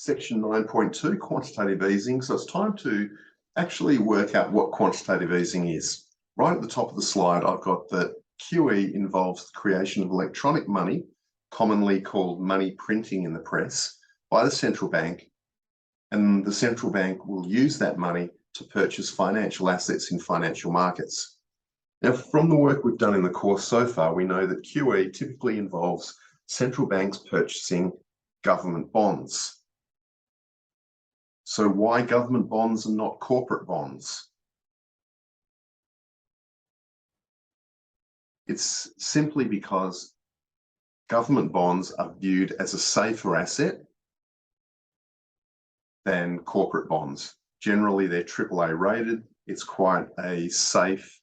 section 9.2, quantitative easing. So it's time to actually work out what quantitative easing is. Right at the top of the slide, I've got that QE involves the creation of electronic money, commonly called money printing in the press, by the central bank, and the central bank will use that money to purchase financial assets in financial markets. Now, from the work we've done in the course so far, we know that QE typically involves central banks purchasing government bonds. So why government bonds and not corporate bonds? It's simply because government bonds are viewed as a safer asset than corporate bonds. Generally, they're AAA rated. It's quite a safe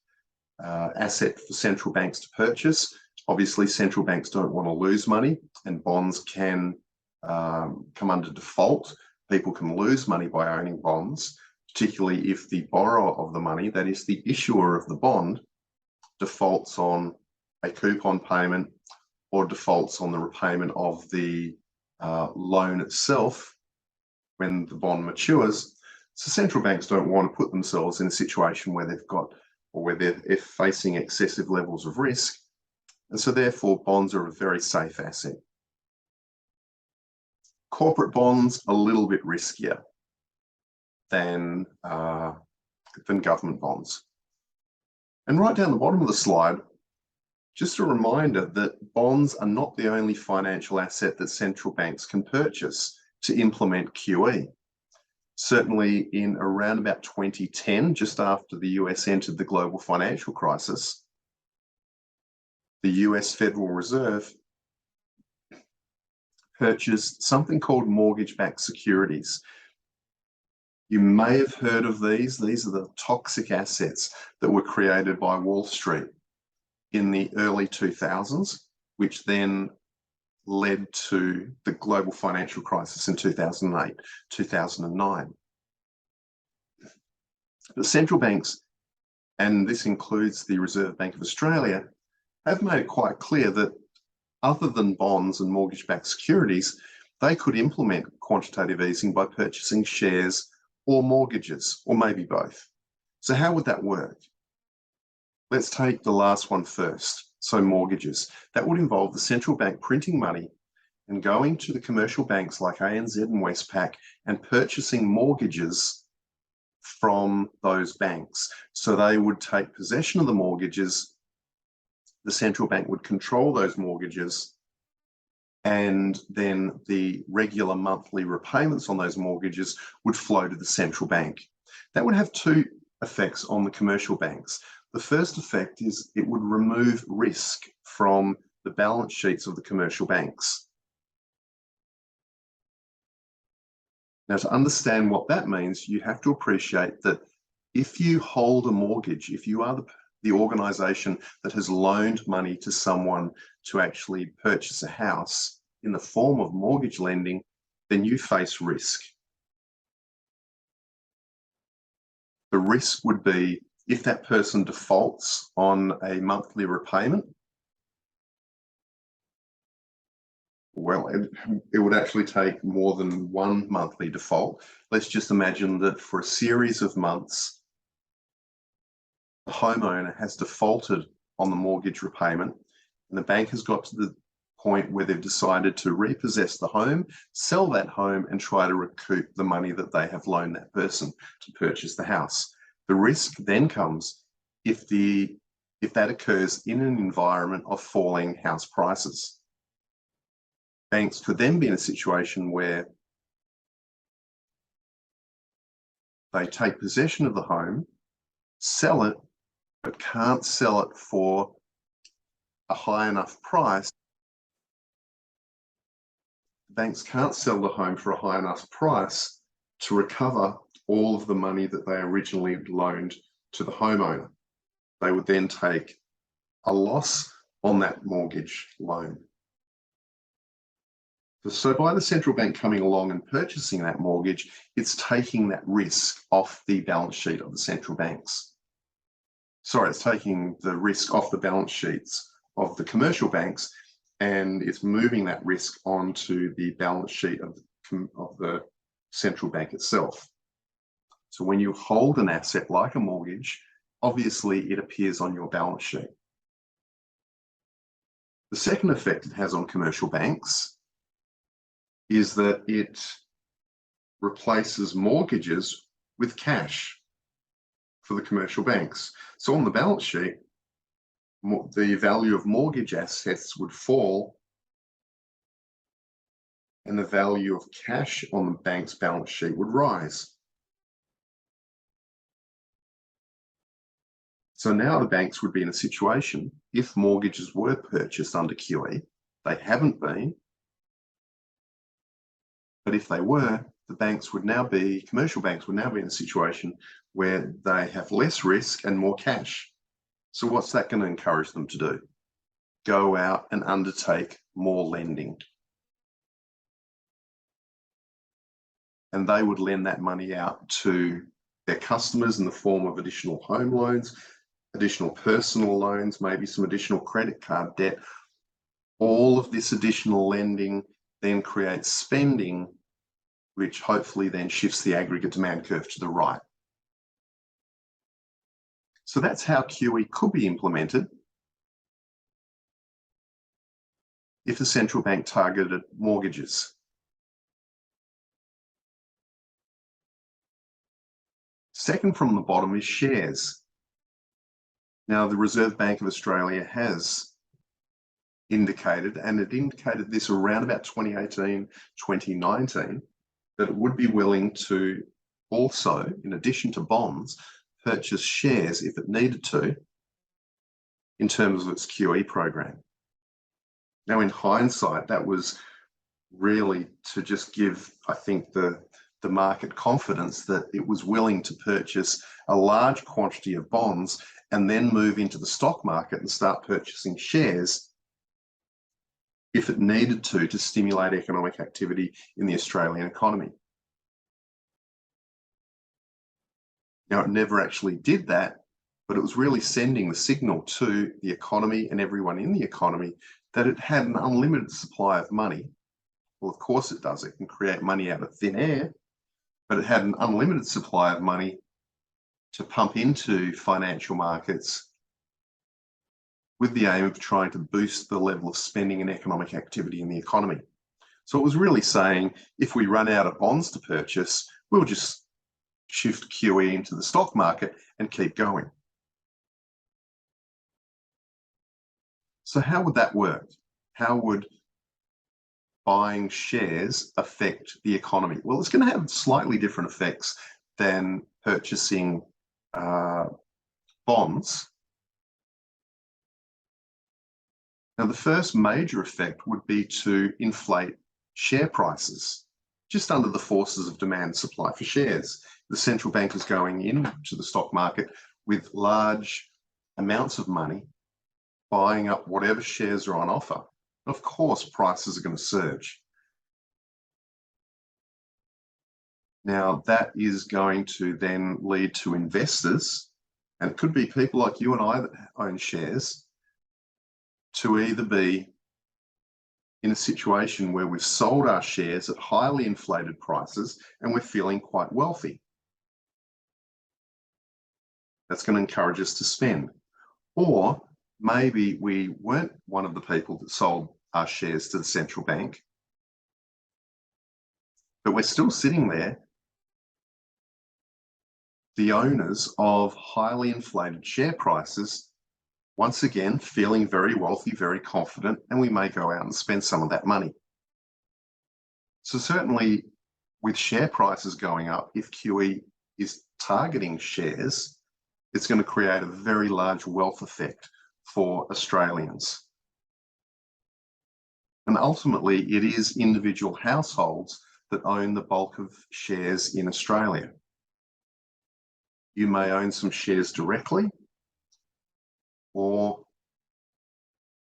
asset for central banks to purchase. Obviously, central banks don't want to lose money, and bonds can come under default. People can lose money by owning bonds, particularly if the borrower of the money, that is the issuer of the bond, defaults on a coupon payment or defaults on the repayment of the loan itself when the bond matures. So central banks don't want to put themselves in a situation where they've got or where they're facing excessive levels of risk. And so therefore bonds are a very safe asset. Corporate bonds a little bit riskier than government bonds. And right down the bottom of the slide, just a reminder that bonds are not the only financial asset that central banks can purchase to implement QE. Certainly in around about 2010, just after the US entered the global financial crisis, the US Federal Reserve purchased something called mortgage-backed securities. You may have heard of these. These are the toxic assets that were created by Wall Street in the early 2000s, which then led to the global financial crisis in 2008, 2009. The central banks, and this includes the Reserve Bank of Australia, have made it quite clear that other than bonds and mortgage-backed securities, they could implement quantitative easing by purchasing shares or mortgages, or maybe both. So how would that work? Let's take the last one first. So mortgages. That would involve the central bank printing money and going to the commercial banks like ANZ and Westpac and purchasing mortgages from those banks. So they would take possession of the mortgages, the central bank would control those mortgages, and then the regular monthly repayments on those mortgages would flow to the central bank. That would have two effects on the commercial banks. The first effect is it would remove risk from the balance sheets of the commercial banks. Now, to understand what that means, you have to appreciate that if you hold a mortgage, if you are the organisation that has loaned money to someone to actually purchase a house in the form of mortgage lending, then you face risk. The risk would be if that person defaults on a monthly repayment, well, it would actually take more than one monthly default. Let's just imagine that for a series of months, the homeowner has defaulted on the mortgage repayment, and the bank has got to the point where they've decided to repossess the home, sell that home, and try to recoup the money that they have loaned that person to purchase the house. The risk then comes if that occurs in an environment of falling house prices. Banks could then be in a situation where they take possession of the home, sell it, but can't sell it for a high enough price. Banks can't sell the home for a high enough price to recover all of the money that they originally loaned to the homeowner. They would then take a loss on that mortgage loan. So by the central bank coming along and purchasing that mortgage, it's taking that risk off the balance sheet of the central banks. Sorry, it's taking the risk off the balance sheets of the commercial banks, and it's moving that risk onto the balance sheet of the the central bank itself. So when you hold an asset like a mortgage, obviously it appears on your balance sheet. The second effect it has on commercial banks is that it replaces mortgages with cash for the commercial banks. So on the balance sheet, the value of mortgage assets would fall and the value of cash on the bank's balance sheet would rise. So now the banks would be in a situation, if mortgages were purchased under QE, they haven't been, but if they were, commercial banks would now be in a situation where they have less risk and more cash. So what's that going to encourage them to do? Go out and undertake more lending. And they would lend that money out to their customers in the form of additional home loans, additional personal loans, maybe some additional credit card debt. All of this additional lending then creates spending, which hopefully then shifts the aggregate demand curve to the right. So that's how QE could be implemented if the central bank targeted mortgages. Second from the bottom is shares. Now, the Reserve Bank of Australia has indicated, and it indicated this around about 2018, 2019, that it would be willing to also, in addition to bonds, purchase shares if it needed to in terms of its QE program. Now, in hindsight, that was really to just give, I think, the market confidence that it was willing to purchase a large quantity of bonds and then move into the stock market and start purchasing shares if it needed to stimulate economic activity in the Australian economy. Now, it never actually did that, but it was really sending the signal to the economy and everyone in the economy that it had an unlimited supply of money. Well, of course it does. It can create money out of thin air, but it had an unlimited supply of money to pump into financial markets with the aim of trying to boost the level of spending and economic activity in the economy. So it was really saying, if we run out of bonds to purchase, we'll just shift QE into the stock market and keep going. So how would that work? How would buying shares affect the economy? Well, it's going to have slightly different effects than purchasing bonds. Now, the first major effect would be to inflate share prices, just under the forces of demand and supply for shares. The central bank is going into the stock market with large amounts of money, buying up whatever shares are on offer. Of course, prices are going to surge. Now, that is going to then lead to investors, and it could be people like you and I that own shares, to either be in a situation where we've sold our shares at highly inflated prices and we're feeling quite wealthy. That's going to encourage us to spend. Or maybe we weren't one of the people that sold our shares to the central bank, but we're still sitting there, the owners of highly inflated share prices, once again, feeling very wealthy, very confident, and we may go out and spend some of that money. So certainly with share prices going up, if QE is targeting shares, it's going to create a very large wealth effect for Australians. And ultimately, it is individual households that own the bulk of shares in Australia. You may own some shares directly, or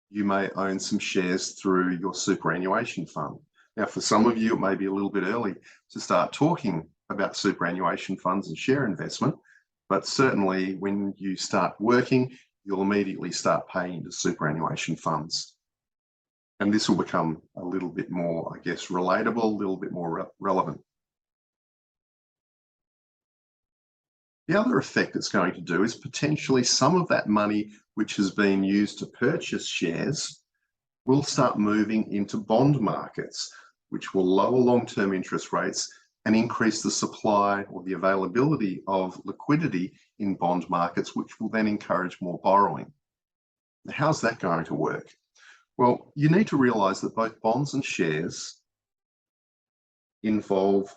you may own some shares through your superannuation fund. Now, for some of you, it may be a little bit early to start talking about superannuation funds and share investment, but certainly when you start working, you'll immediately start paying into superannuation funds. And this will become a little bit more, I guess, relatable, a little bit more relevant. The other effect it's going to do is potentially some of that money which has been used to purchase shares will start moving into bond markets, which will lower long-term interest rates and increase the supply or the availability of liquidity in bond markets, which will then encourage more borrowing. Now, how's that going to work? Well, you need to realize that both bonds and shares involve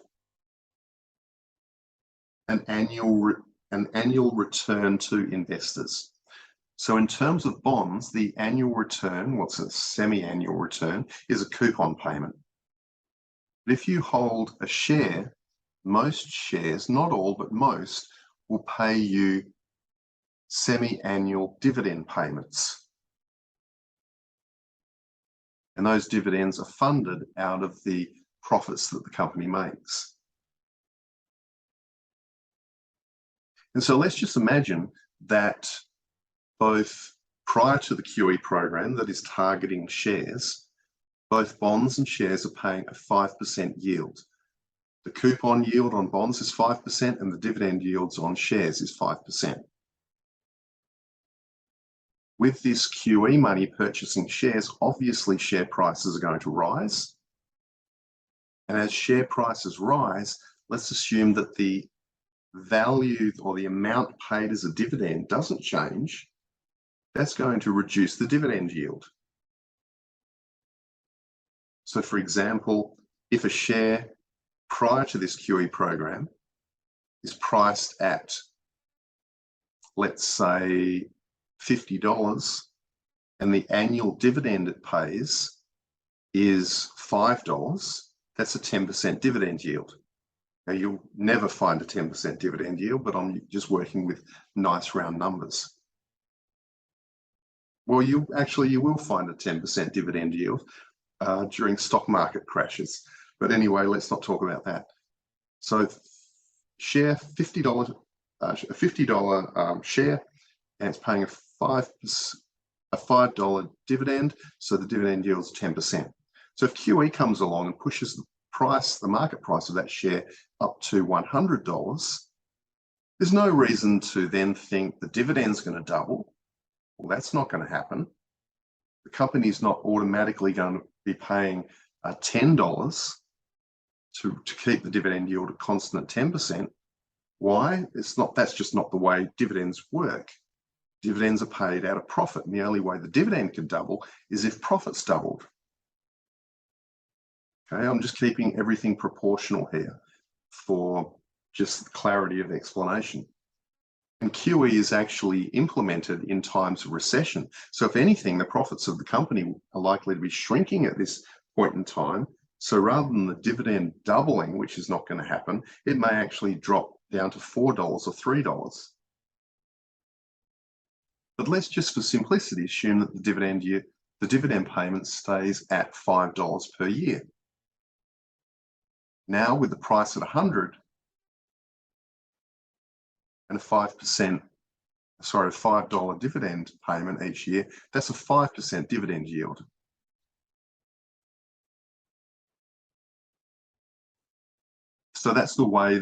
an annual return to investors. So in terms of bonds, the annual return, what's a semi-annual return, is a coupon payment. But if you hold a share, most shares, not all, but most, will pay you semi-annual dividend payments. And those dividends are funded out of the profits that the company makes. And so let's just imagine that both prior to the QE program that is targeting shares, both bonds and shares are paying a 5% yield. The coupon yield on bonds is 5% and the dividend yields on shares is 5%. With this QE money purchasing shares, obviously share prices are going to rise. And as share prices rise, let's assume that the value or the amount paid as a dividend doesn't change. That's going to reduce the dividend yield. So for example, if a share prior to this QE program is priced at, let's say, $50 and the annual dividend it pays is $5, that's a 10% dividend yield. Now you'll never find a 10% dividend yield, but I'm just working with nice round numbers. Well, you will find a 10% dividend yield during stock market crashes. But anyway, let's not talk about that. So share $50, a $50 share, and it's paying a $5 dividend, so the dividend yields 10%. So if QE comes along and pushes the market price of that share up to $100, there's no reason to then think the dividend's going to double. Well, that's not going to happen. The company's not automatically going to be paying $10 to keep the dividend yield at constant 10%. Why? That's just not the way dividends work. Dividends are paid out of profit, and the only way the dividend can double is if profits doubled. Okay, I'm just keeping everything proportional here for just clarity of explanation. And QE is actually implemented in times of recession. So if anything, the profits of the company are likely to be shrinking at this point in time. So rather than the dividend doubling, which is not going to happen, it may actually drop down to $4 or $3. But let's just for simplicity assume that the dividend payment stays at $5 per year. Now with the price at 100 and a $5 dividend payment each year, that's a 5% dividend yield. So that's the way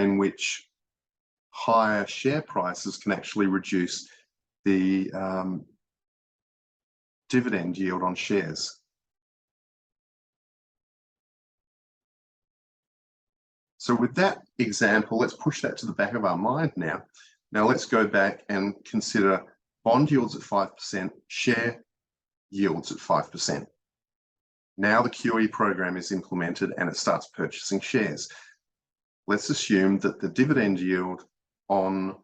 in which higher share prices can actually reduce the dividend yield on shares. So with that example, let's push that to the back of our mind now. Now let's go back and consider bond yields at 5%, share yields at 5%. Now the QE program is implemented and it starts purchasing shares. Let's assume that the dividend yield on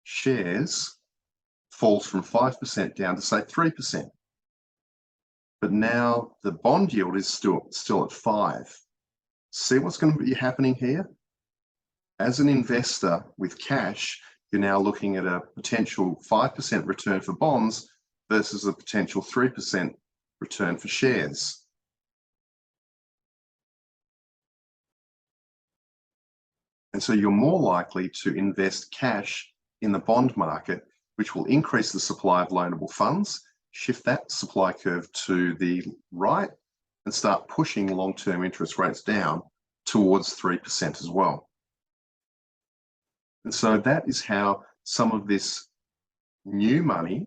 shares falls from 5% down to say 3%. But now the bond yield is still at 5%. See what's going to be happening here? As an investor with cash, you're now looking at a potential 5% return for bonds versus a potential 3% return for shares. And so you're more likely to invest cash in the bond market, which will increase the supply of loanable funds shift that supply curve to the right and start pushing long-term interest rates down towards 3% as well. And so that is how some of this new money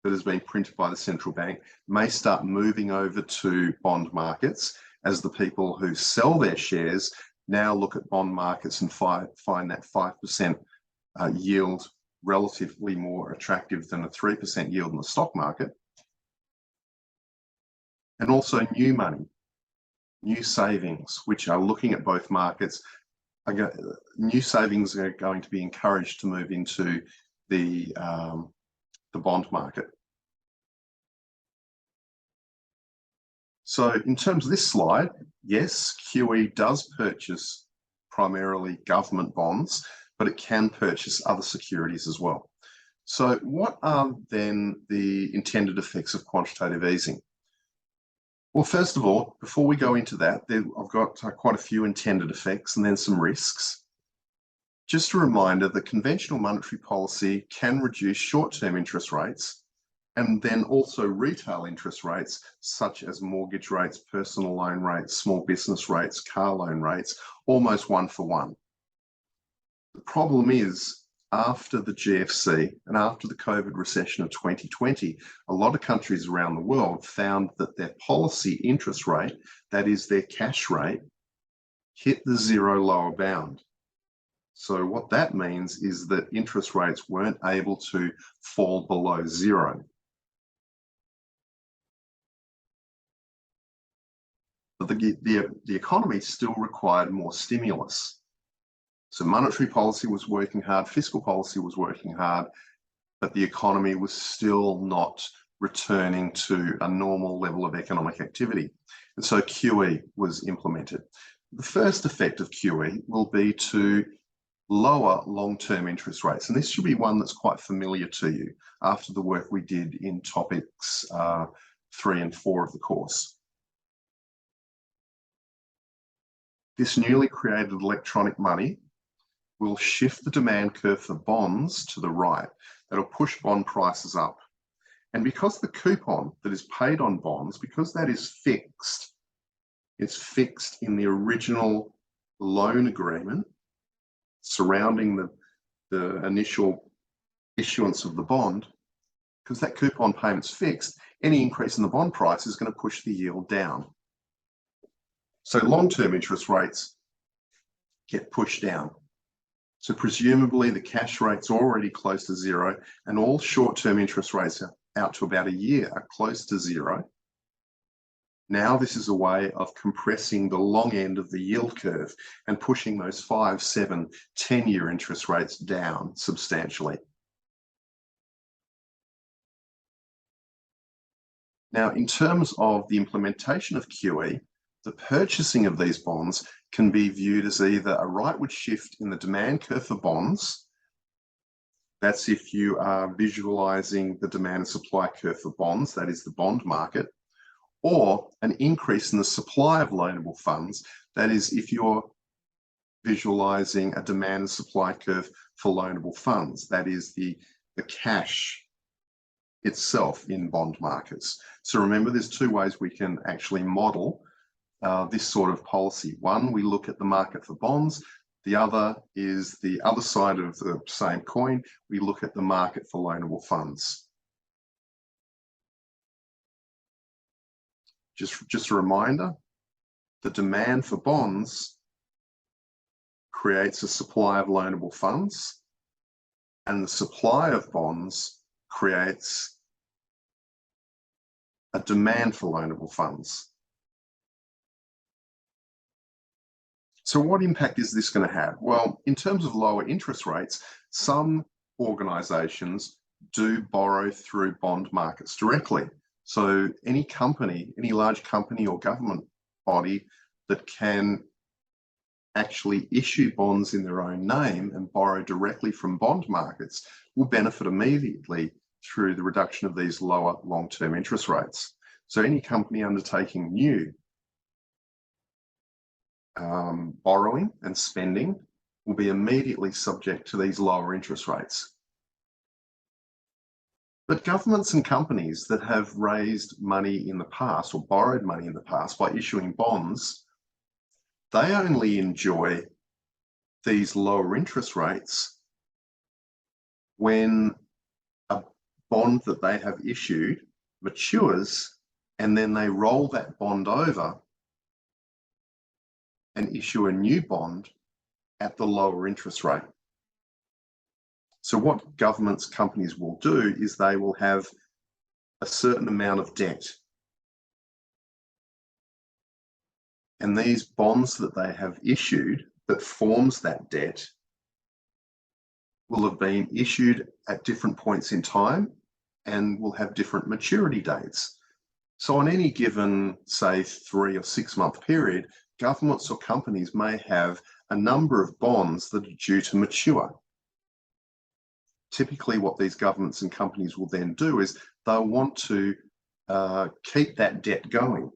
that has been printed by the central bank may start moving over to bond markets as the people who sell their shares now look at bond markets and find that 5% yield relatively more attractive than a 3% yield in the stock market. And also new money, new savings, which are looking at both markets. New savings are going to be encouraged to move into the bond market. So in terms of this slide, yes, QE does purchase primarily government bonds, but it can purchase other securities as well. So what are then the intended effects of quantitative easing? Well, first of all, before we go into that, I've got quite a few intended effects and then some risks. Just a reminder that conventional monetary policy can reduce short-term interest rates and then also retail interest rates, such as mortgage rates, personal loan rates, small business rates, car loan rates, almost one for one. The problem is, after the GFC and after the COVID recession of 2020, a lot of countries around the world found that their policy interest rate, that is their cash rate, hit the zero lower bound. So what that means is that interest rates weren't able to fall below zero. But the economy still required more stimulus. So monetary policy was working hard, fiscal policy was working hard, but the economy was still not returning to a normal level of economic activity. And so QE was implemented. The first effect of QE will be to lower long-term interest rates. And this should be one that's quite familiar to you after the work we did in topics 3 and 4 of the course. This newly created electronic money will shift the demand curve for bonds to the right. That'll push bond prices up. And because the coupon that is paid on bonds, because that is fixed, it's fixed in the original loan agreement surrounding the initial issuance of the bond, because that coupon payment's fixed, any increase in the bond price is going to push the yield down. So long-term interest rates get pushed down. So presumably the cash rate's already close to zero and all short-term interest rates out to about a year are close to zero. Now this is a way of compressing the long end of the yield curve and pushing those 5, 7, 10-year interest rates down substantially. Now, in terms of the implementation of QE, the purchasing of these bonds can be viewed as either a rightward shift in the demand curve for bonds. That's if you are visualizing the demand and supply curve for bonds, that is the bond market, or an increase in the supply of loanable funds. That is if you're visualizing a demand and supply curve for loanable funds, that is the cash itself in bond markets. So remember, there's two ways we can actually model this sort of policy. One, we look at the market for bonds. The other is the other side of the same coin. We look at the market for loanable funds. Just a reminder, the demand for bonds creates a supply of loanable funds, and the supply of bonds creates a demand for loanable funds. So what impact is this going to have? Well, in terms of lower interest rates, some organisations do borrow through bond markets directly. So any company, any large company or government body that can actually issue bonds in their own name and borrow directly from bond markets will benefit immediately through the reduction of these lower long-term interest rates. So any company undertaking new borrowing and spending will be immediately subject to these lower interest rates. But governments and companies that have raised money in the past or borrowed money in the past by issuing bonds, they only enjoy these lower interest rates when a bond that they have issued matures, and then they roll that bond over and issue a new bond at the lower interest rate. So what governments, companies will do is they will have a certain amount of debt. And these bonds that they have issued that forms that debt will have been issued at different points in time and will have different maturity dates. So on any given, say, 3 or 6 month period, governments or companies may have a number of bonds that are due to mature. Typically what these governments and companies will then do is they'll want to keep that debt going.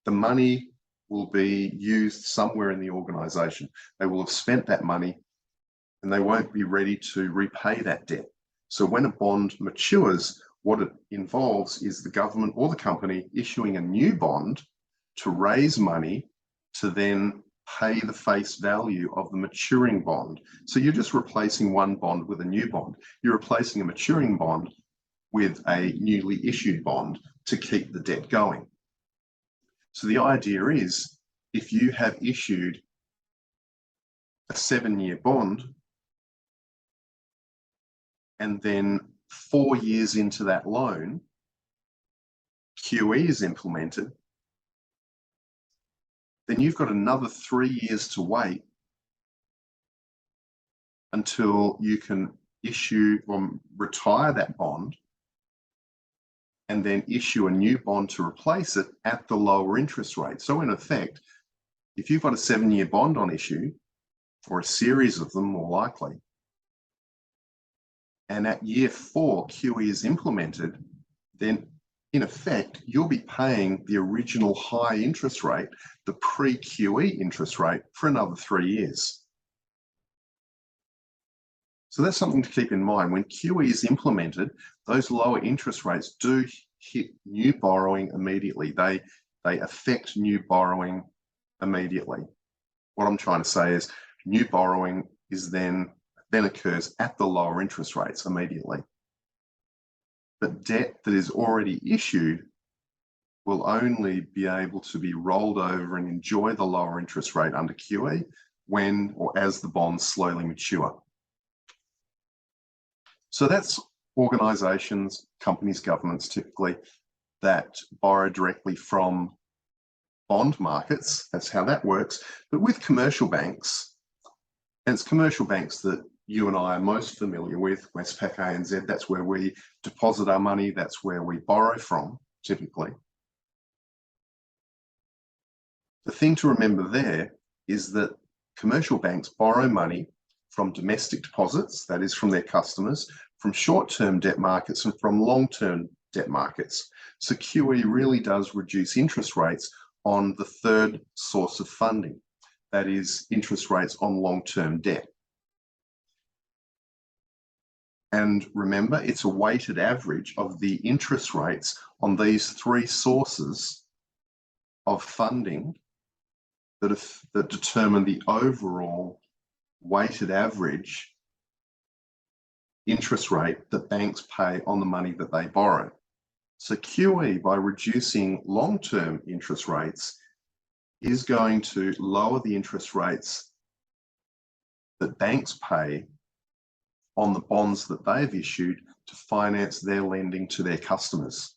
The money will be used somewhere in the organisation. They will have spent that money and they won't be ready to repay that debt. So when a bond matures, what it involves is the government or the company issuing a new bond to raise money to then pay the face value of the maturing bond. So you're just replacing one bond with a new bond. You're replacing a maturing bond with a newly issued bond to keep the debt going. So the idea is, if you have issued a 7-year bond and then 4 years into that loan, QE is implemented, then you've got another 3 years to wait until you can issue or retire that bond and then issue a new bond to replace it at the lower interest rate. So in effect, if you've got a 7-year bond on issue, or a series of them more likely, and at year 4 QE is implemented, then in effect, you'll be paying the original high interest rate, the pre-QE interest rate, for another 3 years. So that's something to keep in mind. When QE is implemented, those lower interest rates do hit new borrowing immediately. They affect new borrowing immediately. What I'm trying to say is new borrowing is then occurs at the lower interest rates immediately. But debt that is already issued will only be able to be rolled over and enjoy the lower interest rate under QE when or as the bonds slowly mature. So that's organisations, companies, governments typically that borrow directly from bond markets. That's how that works. But with commercial banks, and it's commercial banks that you and I are most familiar with, Westpac, ANZ, that's where we deposit our money, that's where we borrow from, typically. The thing to remember there is that commercial banks borrow money from domestic deposits, that is from their customers, from short-term debt markets and from long-term debt markets. So QE really does reduce interest rates on the third source of funding, that is interest rates on long-term debt. And remember, it's a weighted average of the interest rates on these 3 sources of funding that determine the overall weighted average interest rate that banks pay on the money that they borrow. So QE, by reducing long-term interest rates, is going to lower the interest rates that banks pay on the bonds that they've issued to finance their lending to their customers.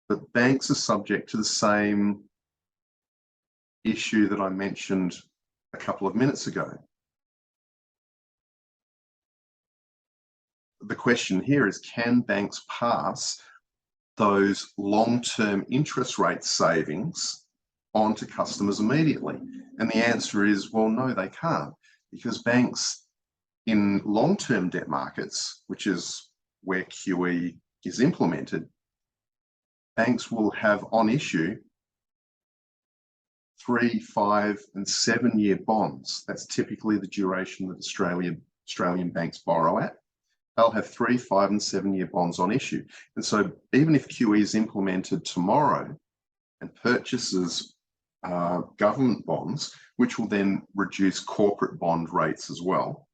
But banks are subject to the same issue that I mentioned a couple of minutes ago. The question here is, can banks pass those long-term interest rate savings on to customers immediately? And the answer is, well, no, they can't, because banks in long-term debt markets, which is where QE is implemented, banks will have on issue 3, 5, and 7-year bonds. That's typically the duration that Australian banks borrow at. They'll have 3, 5 and 7 year bonds on issue. And so even if QE is implemented tomorrow and purchases government bonds, which will then reduce corporate bond rates as well,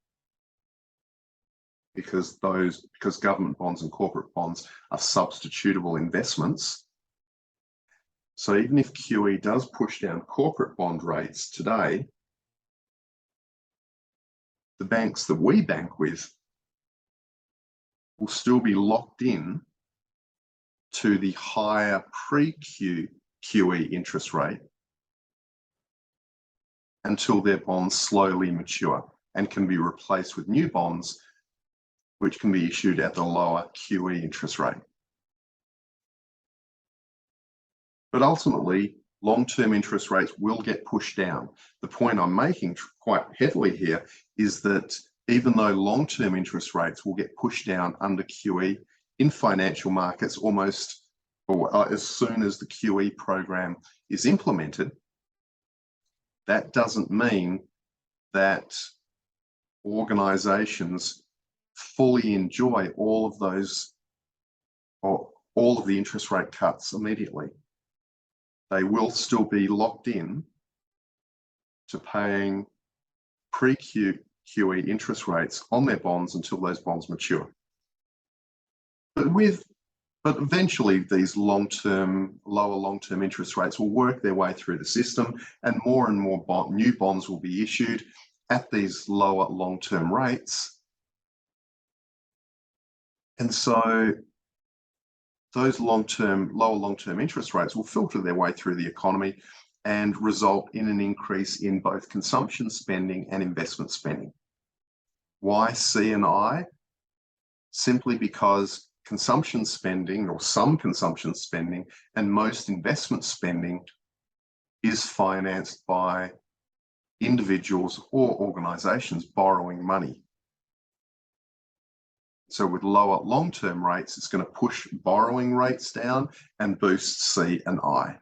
because government bonds and corporate bonds are substitutable investments. So even if QE does push down corporate bond rates today, the banks that we bank with will still be locked in to the higher pre-QE interest rate until their bonds slowly mature and can be replaced with new bonds which can be issued at the lower QE interest rate. But ultimately, long-term interest rates will get pushed down. The point I'm making quite heavily here is that even though long-term interest rates will get pushed down under QE in financial markets almost or as soon as the QE program is implemented, that doesn't mean that organizations fully enjoy all of those or all of the interest rate cuts immediately. They will still be locked in to paying pre-QE interest rates on their bonds until those bonds mature. But eventually these lower long-term interest rates will work their way through the system, and more new bonds will be issued at these lower long-term rates. And so those lower long-term interest rates will filter their way through the economy and result in an increase in both consumption spending and investment spending. Why C&I? Simply because consumption spending, or some consumption spending, and most investment spending is financed by individuals or organizations borrowing money. So with lower long-term rates, it's going to push borrowing rates down and boost C&I.